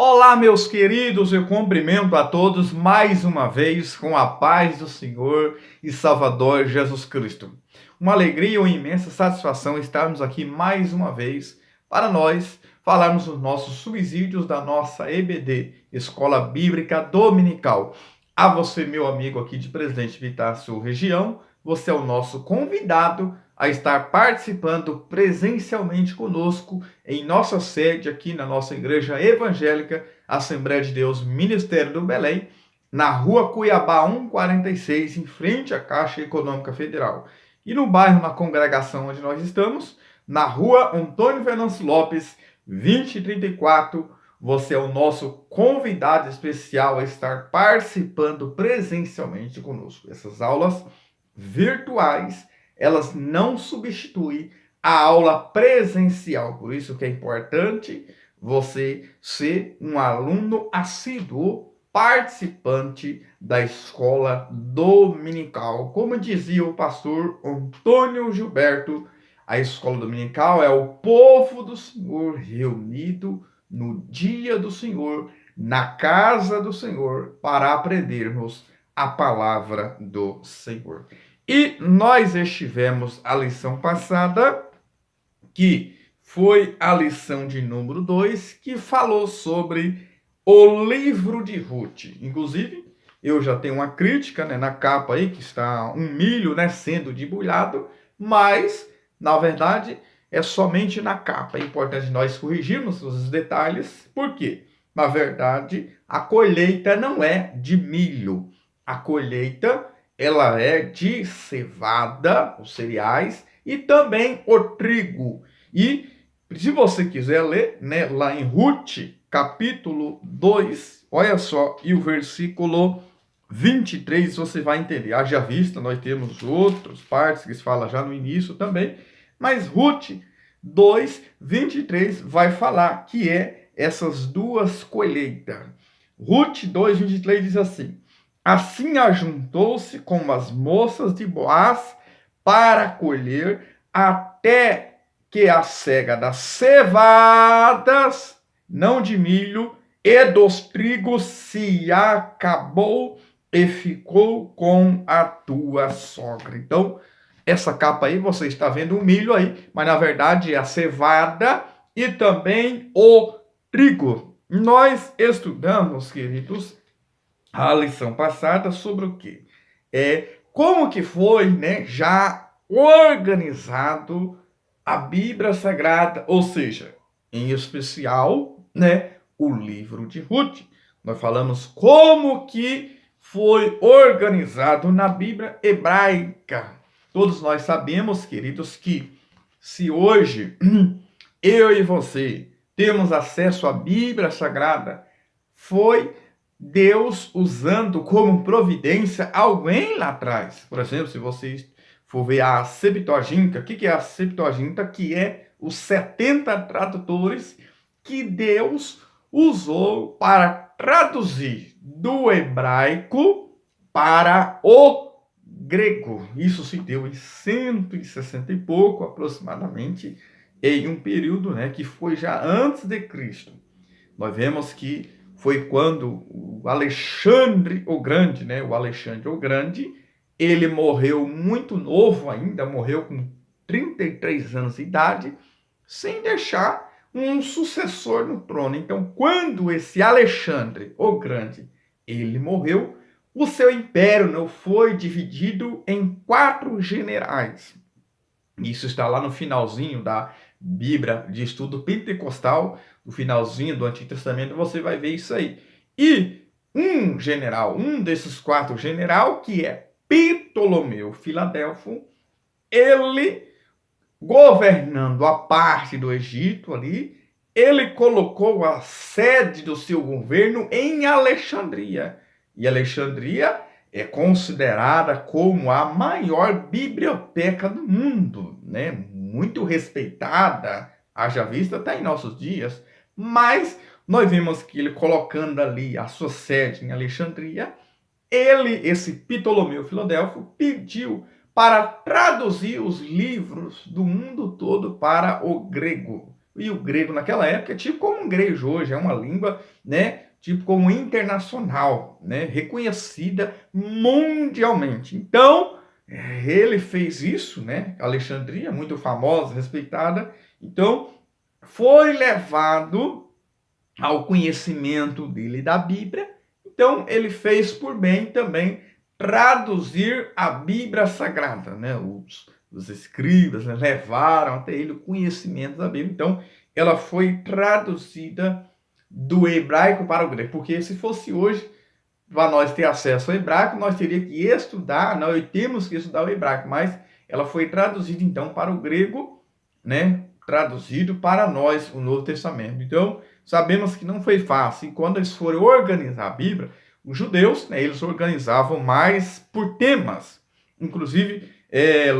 Olá, meus queridos, eu cumprimento a todos mais uma vez com a paz do Senhor e Salvador Jesus Cristo. Uma alegria e uma imensa satisfação estarmos aqui mais uma vez para nós falarmos dos nossos subsídios da nossa EBD, Escola Bíblica Dominical. A você, meu amigo aqui de Presidente Vitácio Região, você é o nosso convidado a estar participando presencialmente conosco em nossa sede aqui na nossa Igreja Evangélica Assembleia de Deus Ministério do Belém, na Rua Cuiabá 146, em frente à Caixa Econômica Federal. E no bairro, na congregação onde nós estamos, na Rua Antônio Venâncio Lopes, 2034, você é o nosso convidado especial a estar participando presencialmente conosco. Essas aulas virtuais, elas não substituem a aula presencial. Por isso que é importante você ser um aluno assíduo, participante da escola dominical. Como dizia o pastor Antônio Gilberto, a escola dominical é o povo do Senhor reunido no dia do Senhor, na casa do Senhor, para aprendermos a palavra do Senhor. E nós estivemos a lição passada, que foi a lição de número 2, que falou sobre o livro de Ruth. Inclusive, eu já tenho uma crítica, né, na capa aí, que está um milho, né, sendo debulhado, mas, na verdade, é somente na capa. É importante nós corrigirmos os detalhes, porque, na verdade, a colheita não é de milho. A colheita ela é de cevada, os cereais, e também o trigo. E se você quiser ler, né, lá em Ruth, capítulo 2, olha só, e o versículo 23, você vai entender. Haja vista, nós temos outras partes que se fala já no início também, mas Ruth 2, 23 vai falar que é essas duas colheitas. Ruth 2, 23 diz assim: assim ajuntou-se com as moças de Boaz para colher, até que a cega das cevadas, não de milho, e dos trigos se acabou e ficou com a tua sogra. Então, essa capa aí, você está vendo o milho aí, mas na verdade é a cevada e também o trigo. Nós estudamos, queridos, a lição passada sobre o quê? Como que foi, né, já organizado a Bíblia Sagrada, ou seja, em especial, né, o livro de Ruth. Nós falamos como que foi organizado na Bíblia hebraica. Todos nós sabemos, queridos, que se hoje eu e você temos acesso à Bíblia Sagrada, foi Deus usando como providência alguém lá atrás. Por exemplo, se vocês for ver a Septuaginta, o que é a Septuaginta? Que é os 70 tradutores que Deus usou para traduzir do hebraico para o grego. Isso se deu em 160 e pouco, aproximadamente, em um período, né, que foi já antes de Cristo. Nós vemos que foi quando o Alexandre o Grande, né, o Alexandre o Grande, ele morreu muito novo ainda, morreu com 33 anos de idade, sem deixar um sucessor no trono. Então, quando esse Alexandre o Grande, ele morreu, o seu império não foi dividido em 4 generais. Isso está lá no finalzinho da Bíblia de estudo pentecostal, no finalzinho do Antigo Testamento, você vai ver isso aí. E um general, um desses 4 general, que é Ptolomeu Filadelfo, ele, governando a parte do Egito ali, ele colocou a sede do seu governo em Alexandria. E Alexandria é considerada como a maior biblioteca do mundo, né? Muito respeitada, haja vista até em nossos dias. Mas nós vimos que ele colocando ali a sua sede em Alexandria, esse Ptolomeu Filadelfo, pediu para traduzir os livros do mundo todo para o grego. E o grego naquela época é tipo como o inglês hoje, é uma língua, né, tipo como internacional, né, reconhecida mundialmente. Então, ele fez isso, né, Alexandria, muito famosa, respeitada. Então, foi levado ao conhecimento dele da Bíblia. Então, ele fez por bem também traduzir a Bíblia Sagrada, né? Os escribas, né, levaram até ele o conhecimento da Bíblia. Então, ela foi traduzida do hebraico para o grego, porque se fosse hoje, para nós ter acesso ao hebraico, nós teríamos que estudar, nós temos que estudar o hebraico, mas ela foi traduzida então para o grego, né? Traduzido para nós o Novo Testamento. Então, sabemos que não foi fácil. E quando eles foram organizar a Bíblia, os judeus, né, eles organizavam mais por temas. Inclusive,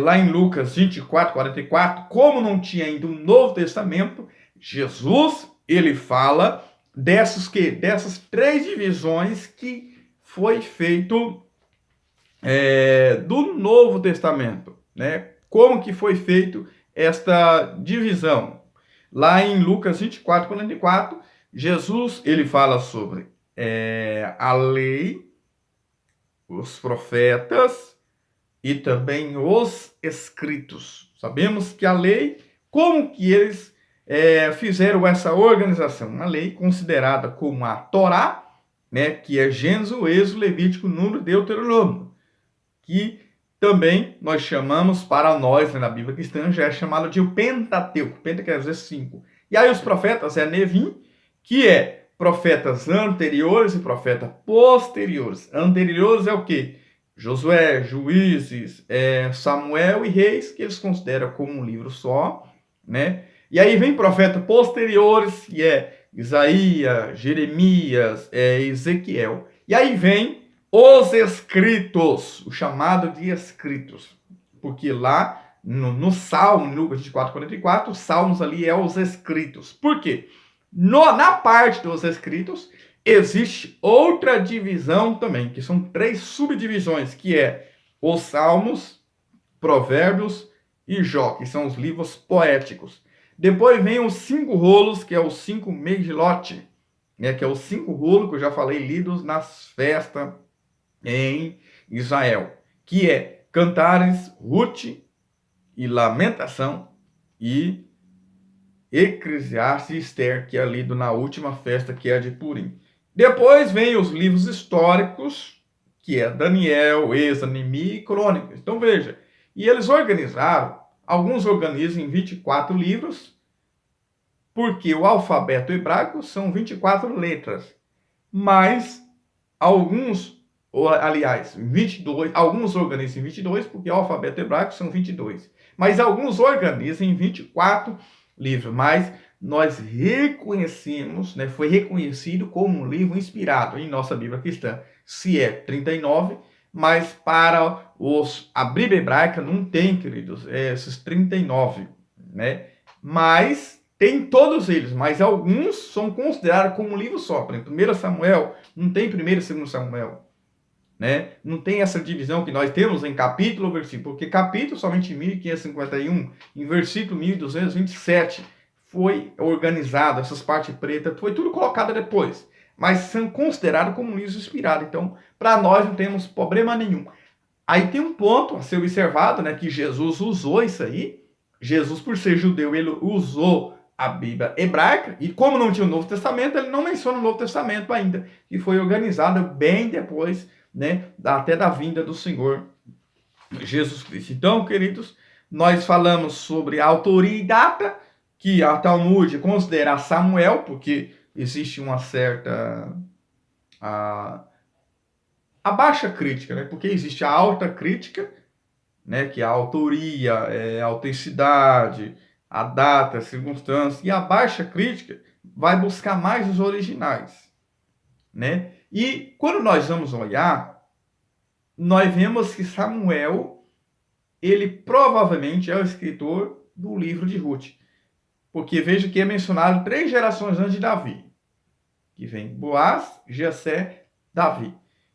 lá em Lucas 24, 44, como não tinha ainda um Novo Testamento, Jesus, ele fala dessas 3 divisões que foi feito do Novo Testamento, né? Como que foi feito esta divisão? Lá em Lucas 24, 44, Jesus ele fala sobre a lei, os profetas e também os escritos. Sabemos que a lei, como que eles fizeram essa organização? Uma lei considerada como a Torá, né, que é Gênesis, Êxodo, Levítico, Número, Deuteronômio, que também nós chamamos, para nós, né, na Bíblia cristã, já é chamado de o Pentateuco. Penta quer dizer 5. E aí os profetas é Nevim, que é profetas anteriores e profetas posteriores. Anteriores é o quê? Josué, Juízes, Samuel e Reis, que eles consideram como um livro só, né? E aí vem profetas posteriores, que é Isaías, Jeremias, Ezequiel. E aí vem os escritos, o chamado de escritos. Porque lá no Salmo, Lucas 24, 44, os salmos ali é os escritos. Por quê? Na parte dos escritos, existe outra divisão também, que são 3 subdivisões, que é os salmos, provérbios e Jó, que são os livros poéticos. Depois vem os 5 rolos, que é os 5 Megilot, né, que é os 5 rolos que eu já falei, lidos nas festas em Israel, que é Cantares, Ruth e Lamentação e Eclesiastes e Esther, que é lido na última festa, que é a de Purim. Depois vem os livros históricos, que é Daniel, Êxodo, Neemias e Crônicas. Então veja, e eles organizaram, alguns organizam em 24 livros, porque o alfabeto hebraico são 24 letras, mas alguns, aliás, 22, alguns organizam em 22, porque o alfabeto hebraico são 22, mas alguns organizam em 24 livros, mas nós reconhecemos, né, foi reconhecido como um livro inspirado em nossa Bíblia cristã, se é 39, mas para a Bíblia hebraica não tem, queridos, esses 39, né? Mas tem todos eles, mas alguns são considerados como um livro só. Por exemplo, 1 Samuel, não tem 1 e 2 Samuel. Né? Não tem essa divisão que nós temos em capítulo ou versículo, porque capítulo somente em 1551, em versículo 1227 foi organizado, essas partes pretas, foi tudo colocado depois, mas são considerados como livros inspirados. Então, para nós não temos problema nenhum. Aí tem um ponto a ser observado, né, que Jesus usou isso aí. Jesus, por ser judeu, ele usou a Bíblia hebraica, e como não tinha o Novo Testamento, ele não menciona o Novo Testamento ainda, que foi organizado bem depois, né, até da vinda do Senhor Jesus Cristo. Então, queridos, nós falamos sobre a autoria e data, que a Talmud considera Samuel, porque existe uma certa a baixa crítica, né? Porque existe a alta crítica, né? Que é a autoria, a autenticidade, a data, a circunstância, e a baixa crítica vai buscar mais os originais, né? E quando nós vamos olhar, nós vemos que Samuel, ele provavelmente é o escritor do livro de Ruth. Porque veja que é mencionado 3 gerações antes de Davi. Que vem Boaz, Jessé, Davi.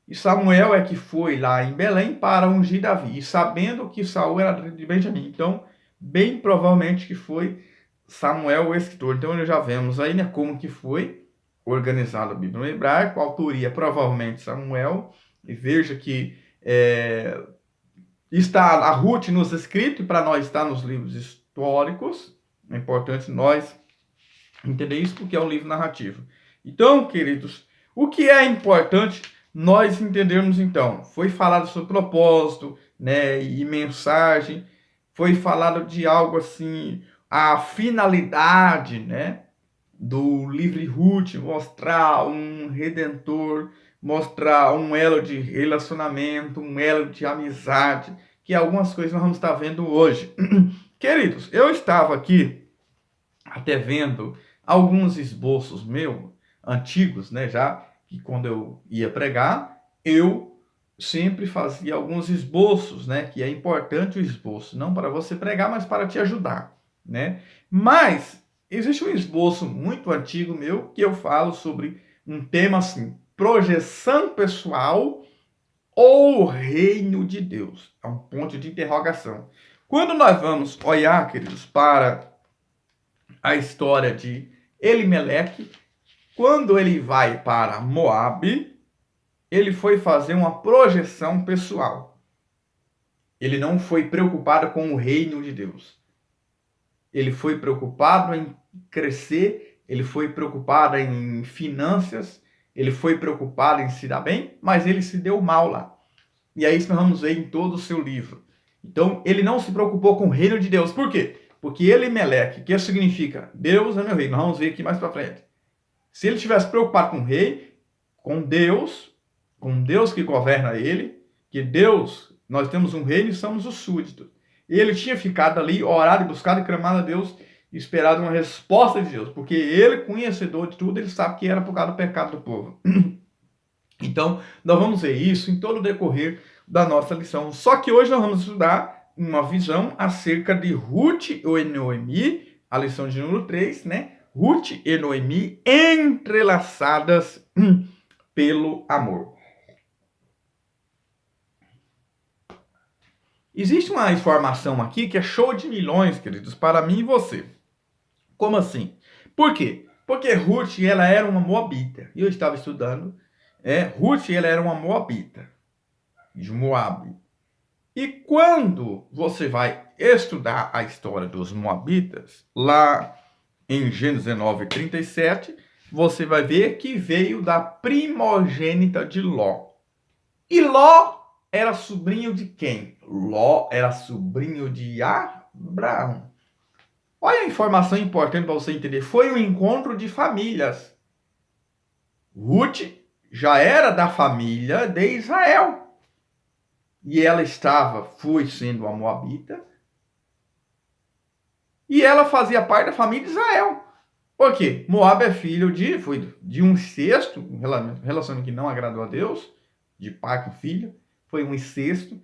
E Samuel é que foi lá em Belém para ungir Davi. E sabendo que Saul era de Benjamim. Então, bem provavelmente que foi Samuel, o escritor. Então, nós já vemos aí, né, como que foi organizada a Bíblia no hebraico, a autoria provavelmente Samuel, e veja que está a Ruth nos escritos, e para nós está nos livros históricos. É importante nós entender isso porque é um livro narrativo. Então, queridos, o que é importante nós entendermos então? Foi falado sobre propósito, né, e mensagem, foi falado de algo assim, a finalidade, né, do livro Ruth, mostrar um redentor, mostrar um elo de relacionamento, um elo de amizade, que algumas coisas nós vamos estar vendo hoje. Queridos, eu estava aqui até vendo alguns esboços meus, antigos, né, já que quando eu ia pregar, eu sempre fazia alguns esboços, né, que é importante o esboço, não para você pregar, mas para te ajudar, né? Mas existe um esboço muito antigo meu que eu falo sobre um tema assim, projeção pessoal ou reino de Deus. É um ponto de interrogação. Quando nós vamos olhar, queridos, para a história de Elimeleque, quando ele vai para Moabe, ele foi fazer uma projeção pessoal. Ele não foi preocupado com o reino de Deus. Ele foi preocupado em crescer, ele foi preocupado em finanças, ele foi preocupado em se dar bem, mas ele se deu mal lá. E é isso que nós vamos ver em todo o seu livro. Então, ele não se preocupou com o reino de Deus. Por quê? Porque Elimeleque, que significa Deus é meu rei. Nós vamos ver aqui mais para frente. Se ele tivesse preocupado com o rei, com Deus que governa ele, que Deus, nós temos um reino e somos os súditos. E ele tinha ficado ali, orado e buscado e clamado a Deus, e esperado uma resposta de Deus, porque ele, conhecedor de tudo, ele sabe que era por causa do pecado do povo. Então, nós vamos ver isso em todo o decorrer da nossa lição. Só que hoje nós vamos estudar uma visão acerca de Ruth e Noemi, a lição de número 3, né? Ruth e Noemi entrelaçadas pelo amor. Existe uma informação aqui que é show de milhões, queridos, para mim e você. Como assim? Por quê? Porque Ruth, ela era uma moabita. E eu estava estudando. Ruth, ela era uma moabita, de Moabe. E quando você vai estudar a história dos moabitas, lá em Gênesis 19:37, você vai ver que veio da primogênita de Ló. E Ló era sobrinho de quem? Ló era sobrinho de Abraão. Olha a informação importante para você entender. Foi um encontro de famílias. Ruth já era da família de Israel. E ela foi sendo uma moabita. E ela fazia parte da família de Israel. Por quê? Moab é filho foi de um incesto, um relacionamento que não agradou a Deus, de pai com filho, foi um incesto.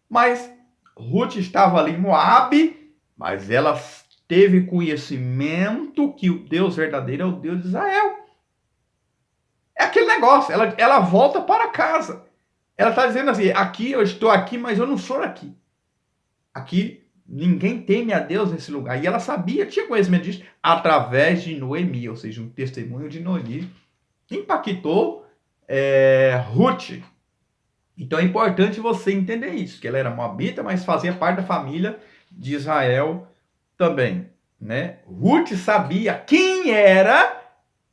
Mas Ruth estava ali em Moab, mas ela teve conhecimento que o Deus verdadeiro é o Deus de Israel. É aquele negócio, ela volta para casa. Ela está dizendo assim, aqui eu estou aqui, mas eu não sou aqui. Aqui ninguém teme a Deus nesse lugar. E ela sabia, tinha conhecimento disso, através de Noemi, ou seja, um testemunho de Noemi. Impactou Ruth. Então é importante você entender isso, que ela era moabita, mas fazia parte da família de Israel também, né? Ruth sabia quem era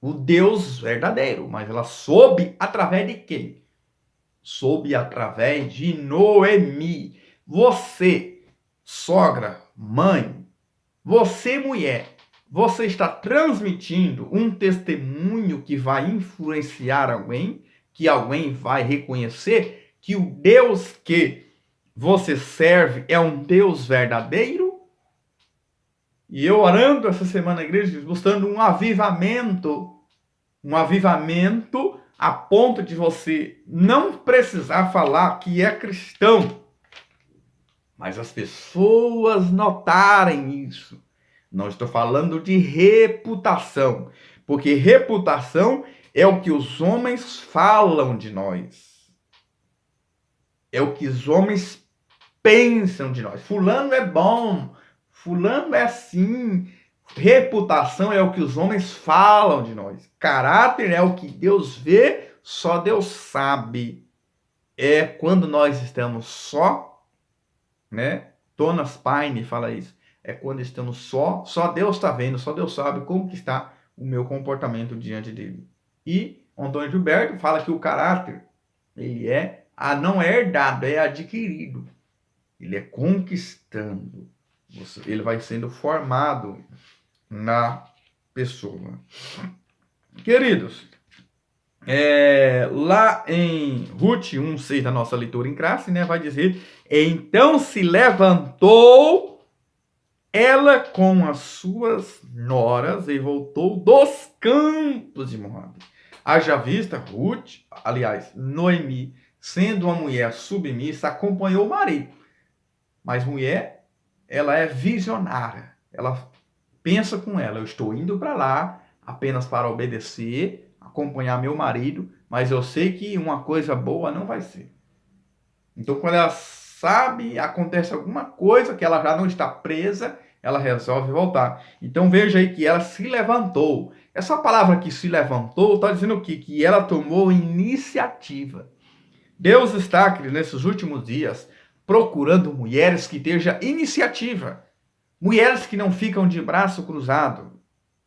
o Deus verdadeiro, mas ela soube através de quem? Soube através de Noemi. Você, sogra, mãe, você, mulher, você está transmitindo um testemunho que vai influenciar alguém, que alguém vai reconhecer que o Deus que você serve é um Deus verdadeiro? E eu orando essa semana na igreja, buscando um avivamento a ponto de você não precisar falar que é cristão, mas as pessoas notarem isso. Não estou falando de reputação, porque reputação é o que os homens falam de nós. É o que os homens pensam de nós. Fulano é bom, fulano é assim, Reputação é o que os homens falam de nós. Caráter é o que Deus vê, só Deus sabe. É quando nós estamos só, né? Thomas Paine fala isso. É quando estamos só Deus está vendo, só Deus sabe como que está o meu comportamento diante dele. E Antônio Gilberto fala que o caráter, ele não é herdado, é adquirido. Ele é conquistando. Ele vai sendo formado na pessoa. Queridos, lá em Ruth 1:6 da nossa leitura em classe, né, vai dizer: então se levantou ela com as suas noras e voltou dos campos de Moabe. Haja vista, Ruth, aliás, Noemi, sendo uma mulher submissa, acompanhou o marido. Mas mulher, ela é visionária. Ela pensa com ela, eu estou indo para lá apenas para obedecer, acompanhar meu marido, mas eu sei que uma coisa boa não vai ser. Então, quando ela sabe, acontece alguma coisa que ela já não está presa, ela resolve voltar. Então, veja aí que ela se levantou. Essa palavra que se levantou está dizendo o quê? Que ela tomou iniciativa. Deus está, querido, nesses últimos dias, procurando mulheres que tenham iniciativa. Mulheres que não ficam de braço cruzado.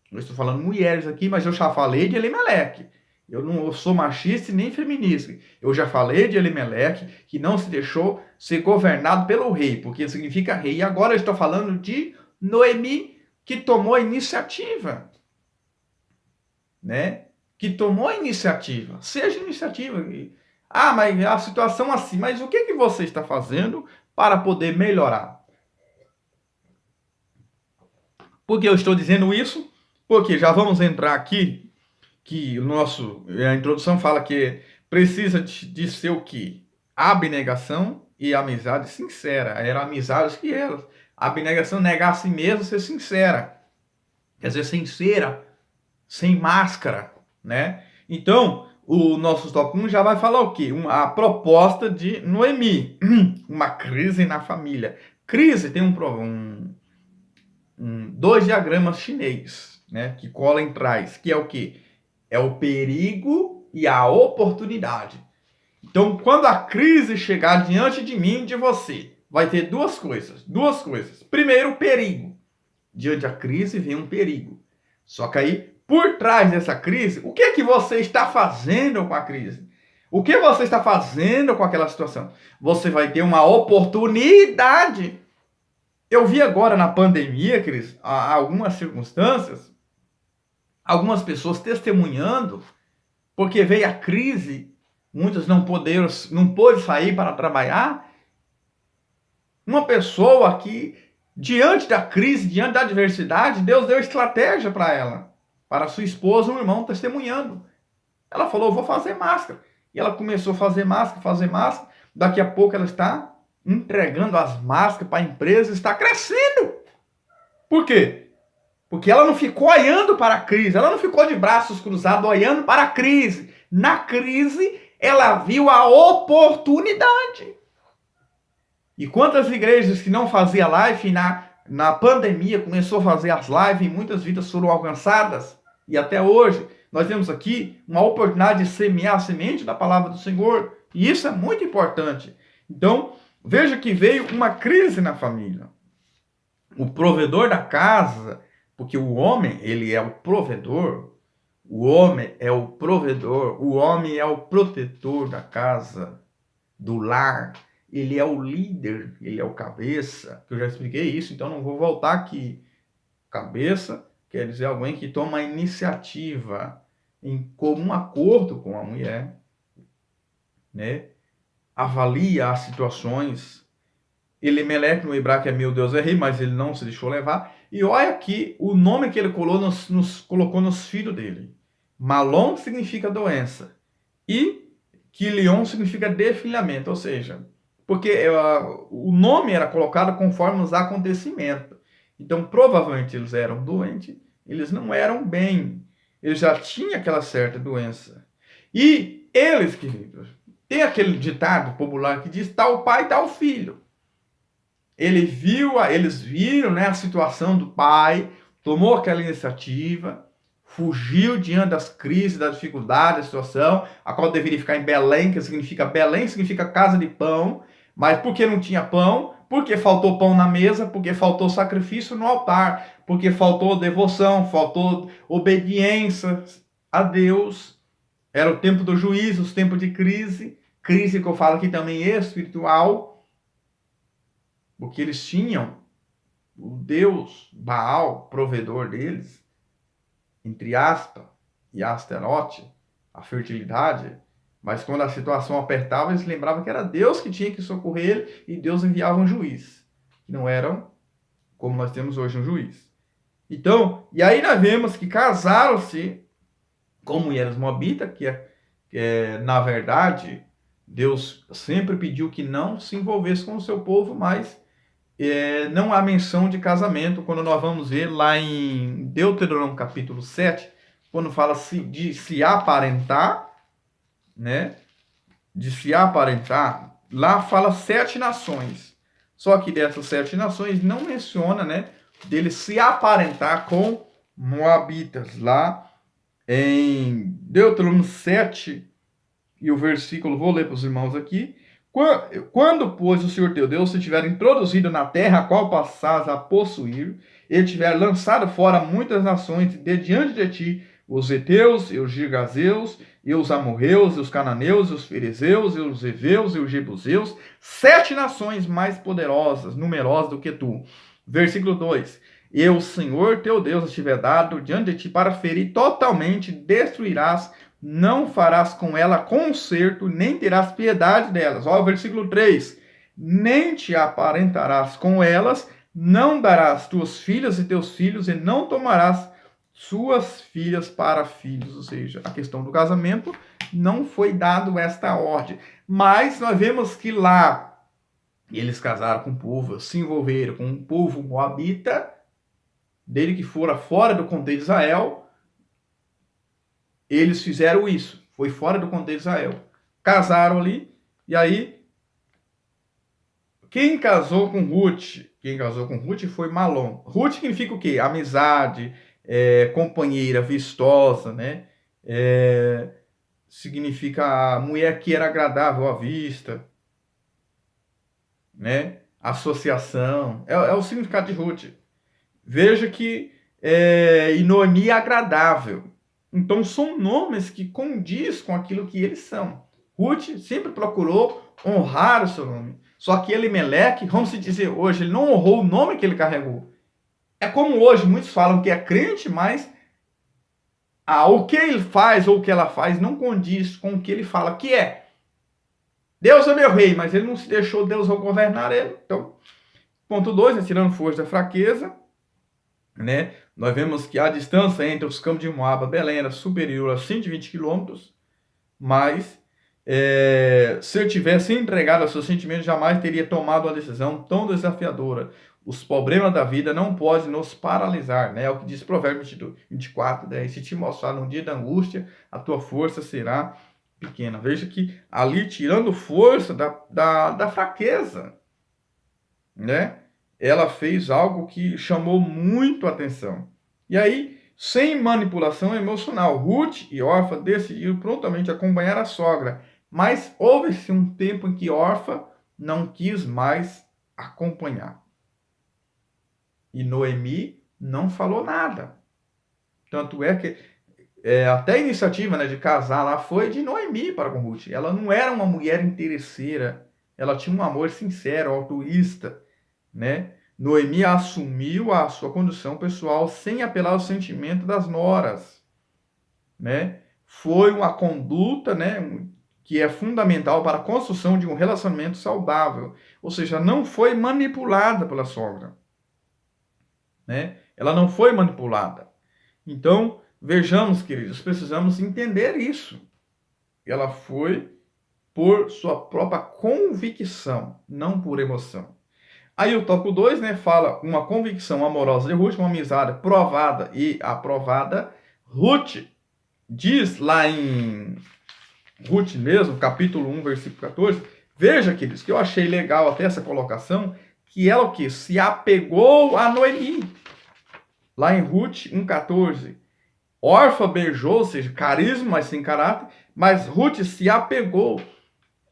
Eu estou falando mulheres aqui, mas eu já falei de Elimeleque. Eu não sou machista nem feminista. Eu já falei de Elimeleque, que não se deixou ser governado pelo rei, porque significa rei. E agora eu estou falando de Noemi, que tomou a iniciativa. Né? Que tomou a iniciativa. Seja iniciativa. Ah, mas a situação assim. Mas o que você está fazendo para poder melhorar? Por que eu estou dizendo isso? Porque já vamos entrar aqui, que a introdução fala que precisa de ser o quê? Abnegação e amizade sincera. Eram amizades que eram. Abnegação, negar a si mesmo, ser sincera. Quer dizer, sincera, sem máscara, né? Então, o nosso top 1 já vai falar o quê? A proposta de Noemi. Uma crise na família. Crise tem dois diagramas chineses, né, que cola em trás, que é o quê? É o perigo e a oportunidade. Então, quando a crise chegar diante de mim e de você, vai ter duas coisas. Primeiro, o perigo. Diante da crise vem um perigo. Só que aí, por trás dessa crise, o que é que você está fazendo com a crise? O que você está fazendo com aquela situação? Você vai ter uma oportunidade. Eu vi agora na pandemia, Cris, algumas circunstâncias, algumas pessoas testemunhando, porque veio a crise, muitos não pôde sair para trabalhar. Uma pessoa que, diante da crise, diante da adversidade, Deus deu estratégia para ela, para sua esposa, um irmão testemunhando. Ela falou, vou fazer máscara. E ela começou a fazer máscara. Daqui a pouco ela está entregando as máscaras para a empresa, está crescendo. Por quê? Porque ela não ficou olhando para a crise, ela não ficou de braços cruzados olhando para a crise. Na crise, ela viu a oportunidade. E quantas igrejas que não faziam live na pandemia começou a fazer as lives e muitas vidas foram alcançadas. E até hoje, nós temos aqui uma oportunidade de semear a semente da palavra do Senhor. E isso é muito importante. Então, veja que veio uma crise na família. O provedor da casa, porque o homem, ele é o provedor, o homem é o provedor, o homem é o protetor da casa, do lar, ele é o líder, ele é o cabeça, eu já expliquei isso, então não vou voltar aqui. Cabeça quer dizer alguém que toma a iniciativa em comum acordo com a mulher, né? Avalia as situações. Elimeleque no hebraico é meu Deus é rei, mas ele não se deixou levar. E olha aqui o nome que ele colocou nos filhos dele. Malom significa doença. E Quilion significa defilhamento, ou seja, porque o nome era colocado conforme os acontecimentos. Então, provavelmente eles eram doentes, eles não eram bem. Eles já tinham aquela certa doença. E eles, queridos, tem aquele ditado popular que diz tal pai, tal filho. Eles viram, né, a situação do pai, tomou aquela iniciativa, fugiu diante das crises, da dificuldade, da situação, a qual deveria ficar em Belém, que significa casa de pão, mas porque não tinha pão, porque faltou pão na mesa, porque faltou sacrifício no altar, porque faltou devoção, faltou obediência a Deus. Era o tempo do juízo, os tempos de crise que eu falo aqui também espiritual, porque eles tinham o Deus Baal, provedor deles, entre aspas, e Asterote, a fertilidade, mas quando a situação apertava, eles lembravam que era Deus que tinha que socorrer ele, e Deus enviava um juiz, que não eram como nós temos hoje um juiz. Então, e aí nós vemos que casaram-se com mulheres moabitas, na verdade, Deus sempre pediu que não se envolvesse com o seu povo, mas não há menção de casamento, quando nós vamos ver lá em Deuteronômio capítulo 7, quando fala de se aparentar, né? De se aparentar, lá fala 7 nações. Só que dessas 7 nações não menciona, né, dele se aparentar com moabitas. Lá em Deuteronômio 7, e o versículo, vou ler para os irmãos aqui. Quando, pois, o Senhor teu Deus se tiver introduzido na terra a qual passás a possuir, ele tiver lançado fora muitas nações de diante de ti, os heteus, e os girgazeus, e os amorreus, e os cananeus, e os ferezeus, e os heveus, e os jebuseus, 7 nações mais poderosas, numerosas do que tu. Versículo 2. E o Senhor teu Deus estiver dado diante de ti para ferir totalmente, destruirás, não farás com ela conserto, nem terás piedade delas. Olha o versículo 3. Nem te aparentarás com elas, não darás tuas filhas e teus filhos, e não tomarás suas filhas para filhos. Ou seja, a questão do casamento não foi dado esta ordem. Mas nós vemos que lá eles casaram com o povo, se envolveram com um povo moabita, dele que fora fora do contexto de Israel. Eles fizeram isso, foi fora do contexto de Israel. Casaram ali, e aí, quem casou com Ruth? Quem casou com Ruth foi Malom. Ruth significa o quê? Amizade, companheira, vistosa, né? Significa a mulher que era agradável à vista, né? Associação, é o significado de Ruth. Veja que e Noemi é agradável. Então, são nomes que condiz com aquilo que eles são. Ruth sempre procurou honrar o seu nome. Só que Elimeleque, vamos se dizer hoje, ele não honrou o nome que ele carregou. É como hoje, muitos falam que é crente, mas o que ele faz ou o que ela faz não condiz com o que ele fala que é. Deus é meu rei, mas ele não se deixou Deus governar ele. Então, ponto 2, tirando força da fraqueza, né? Nós vemos que a distância entre os campos de Moab e Belém era superior a 120 quilômetros, mas se eu tivesse entregado aos seus sentimentos, jamais teria tomado uma decisão tão desafiadora. Os problemas da vida não podem nos paralisar, né? É o que diz Provérbios 24, 10. Se te mostrar no dia da angústia, a tua força será pequena. Veja que ali, tirando força da fraqueza, né? Ela fez algo que chamou muito a atenção. E aí, sem manipulação emocional, Ruth e Orfa decidiram prontamente acompanhar a sogra. Mas houve-se um tempo em que Orfa não quis mais acompanhar. E Noemi não falou nada. Tanto é que até a iniciativa, né, de casar lá foi de Noemi para com Ruth. Ela não era uma mulher interesseira. Ela tinha um amor sincero, altruísta, né? Noemi assumiu a sua condição pessoal sem apelar ao sentimento das noras, né? Foi uma conduta, né, que é fundamental para a construção de um relacionamento saudável. Ou seja, não foi manipulada pela sogra, né? Ela não foi manipulada. Então, vejamos, queridos, precisamos entender isso. Ela foi por sua própria convicção, não por emoção. Aí o tópico 2, né, fala uma convicção amorosa de Ruth, uma amizade provada e aprovada. Ruth diz lá em Ruth mesmo, capítulo 1, versículo 14, veja, queridos, que eu achei legal até essa colocação, que ela o quê? Se apegou a Noemi. Lá em Ruth 1,14. Orfa beijou, ou seja, carisma, mas sem caráter, mas Ruth se apegou.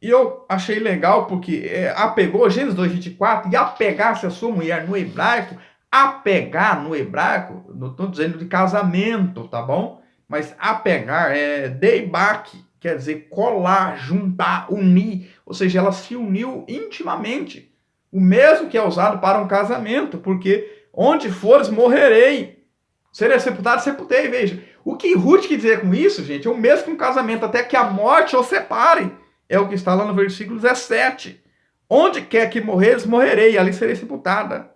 E eu achei legal porque apegou, Gênesis 2,24, e apegar-se a sua mulher no hebraico, apegar no hebraico, não estou dizendo de casamento, tá bom? Mas apegar é deibak, quer dizer colar, juntar, unir, ou seja, ela se uniu intimamente. O mesmo que é usado para um casamento, porque onde fores morrerei, serei sepultado, sepultei, veja. O que Ruth quer dizer com isso, gente, é o mesmo que um casamento, até que a morte os separe. É o que está lá no versículo 17. Onde quer que morreres, morrerei, ali serei sepultada.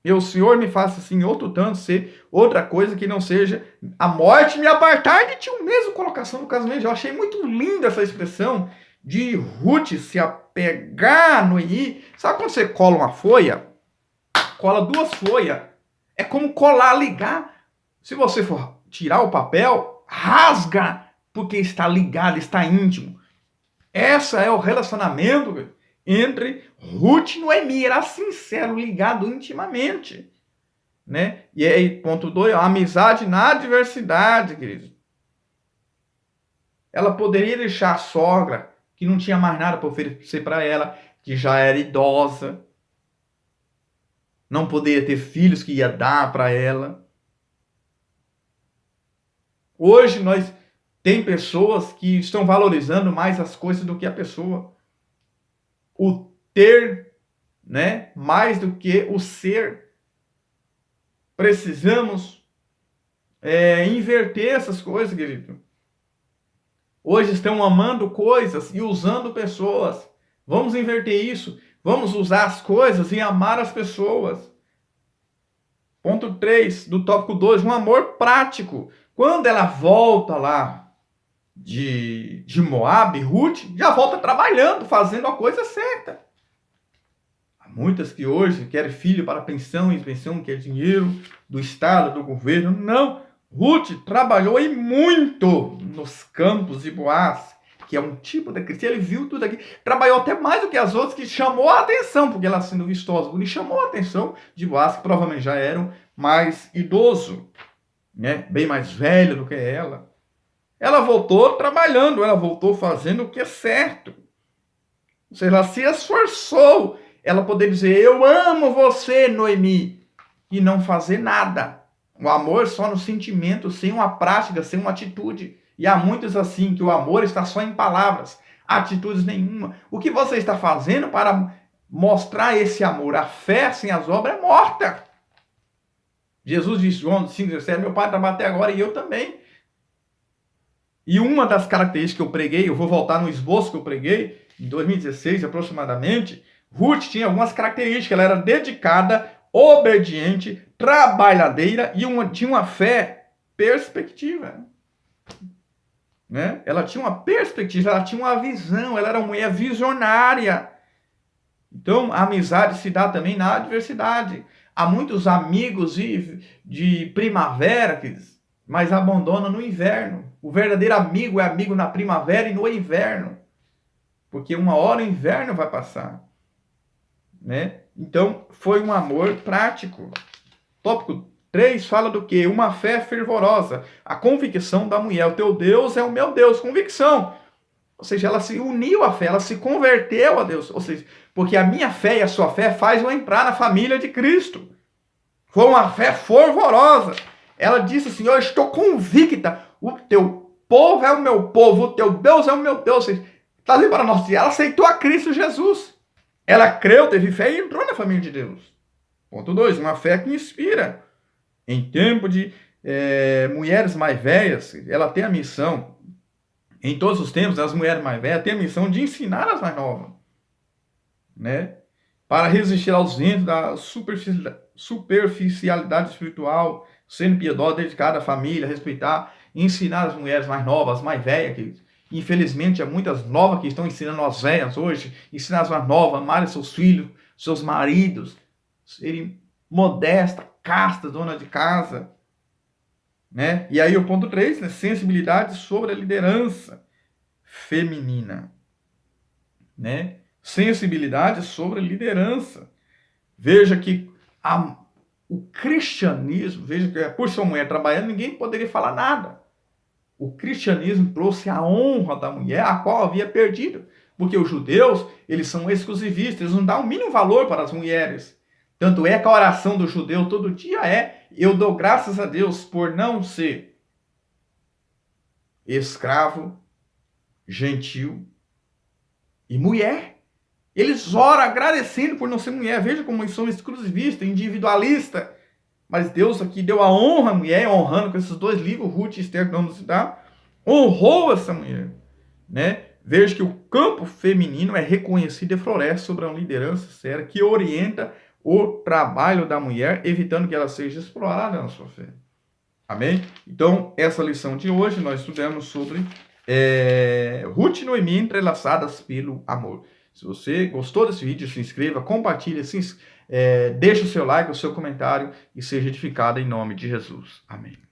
E o Senhor me faça assim outro tanto ser outra coisa que não seja a morte me apartar de ti. O mesmo colocação no casamento. Eu achei muito linda essa expressão de Ruth se apegar no i. Sabe quando você cola uma folha? Cola duas folhas. É como colar, ligar. Se você for tirar o papel, rasga, porque está ligado, está íntimo. Essa é o relacionamento entre Ruth e Noemi. Era sincero, ligado intimamente. Né? E aí, ponto 2, a amizade na adversidade, querido. Ela poderia deixar a sogra, que não tinha mais nada para oferecer para ela, que já era idosa. Não poderia ter filhos que ia dar para ela. Hoje nós tem pessoas que estão valorizando mais as coisas do que a pessoa. O ter, né, mais do que o ser. Precisamos inverter essas coisas, querido. Hoje estão amando coisas e usando pessoas. Vamos inverter isso. Vamos usar as coisas e amar as pessoas. Ponto 3 do tópico 2, um amor prático. Quando ela volta lá de Moab, Ruth, já volta trabalhando, fazendo a coisa certa. Há muitas que hoje querem filho para pensão, e pensão quer dinheiro do Estado, do governo. Não. Ruth trabalhou e muito nos campos de Boaz, que é um tipo de cristã. Ele viu tudo aqui. Trabalhou até mais do que as outras, que chamou a atenção, porque ela sendo vistosa. Ele chamou a atenção de Boaz, que provavelmente já era mais idoso, né? Bem mais velho do que ela. Ela voltou trabalhando, ela voltou fazendo o que é certo. Ou seja, ela se esforçou. Ela poder dizer, eu amo você, Noemi, e não fazer nada. O amor só no sentimento, sem uma prática, sem uma atitude. E há muitos assim, que o amor está só em palavras, atitudes nenhuma. O que você está fazendo para mostrar esse amor? A fé sem as obras é morta. Jesus disse, João 5,17, meu pai trabalha até agora e eu também. E uma das características que eu preguei, eu vou voltar no esboço que eu preguei, em 2016 aproximadamente, Ruth tinha algumas características. Ela era dedicada, obediente, trabalhadeira e tinha uma fé perspectiva. Né? Ela tinha uma perspectiva, ela tinha uma visão, ela era uma mulher visionária. Então, a amizade se dá também na adversidade. Há muitos amigos de primavera, mas abandonam no inverno. O verdadeiro amigo é amigo na primavera e no inverno. Porque uma hora o inverno vai passar. Né? Então, foi um amor prático. Tópico 3 fala do quê? Uma fé fervorosa. A convicção da mulher. O teu Deus é o meu Deus. Convicção. Ou seja, ela se uniu à fé, ela se converteu a Deus. Ou seja, porque a minha fé e a sua fé faz eu entrar na família de Cristo. Foi uma fé fervorosa. Ela disse assim, eu estou convicta. O teu povo é o meu povo. O teu Deus é o meu Deus. Está ali para nós. Ela aceitou a Cristo Jesus. Ela creu, teve fé e entrou na família de Deus. Ponto 2, uma fé que inspira. Em tempo de mulheres mais velhas, ela tem a missão, em todos os tempos, as mulheres mais velhas têm a missão de ensinar as mais novas. Né? Para resistir aos ventos da superficialidade espiritual, sendo piedosa, dedicada à família, respeitar, ensinar as mulheres mais novas, as mais velhas, que infelizmente há muitas novas que estão ensinando as velhas hoje, ensinar as mais novas, amarem seus filhos, seus maridos, serem modesta, casta, dona de casa. Né? E aí o ponto 3, né? Sensibilidade sobre a liderança feminina. Né? Sensibilidade sobre a liderança. Veja que o cristianismo, veja que por sua mulher trabalhando, ninguém poderia falar nada. O cristianismo trouxe a honra da mulher, a qual havia perdido. Porque os judeus, eles são exclusivistas, eles não dão o mínimo valor para as mulheres. Tanto é que a oração do judeu todo dia é: eu dou graças a Deus por não ser escravo, gentil e mulher. Eles oram agradecendo por não ser mulher. Veja como eles são exclusivistas, individualistas. Mas Deus aqui deu a honra à mulher, honrando com esses dois livros, Ruth e Esther, que não nos dá, honrou essa mulher, né? Veja que o campo feminino é reconhecido e floresce sobre uma liderança séria que orienta o trabalho da mulher, evitando que ela seja explorada na sua fé. Amém? Então, essa lição de hoje nós estudamos sobre Ruth e Noemi entrelaçadas pelo amor. Se você gostou desse vídeo, se inscreva, compartilhe, deixe o seu like, o seu comentário e seja edificado em nome de Jesus. Amém.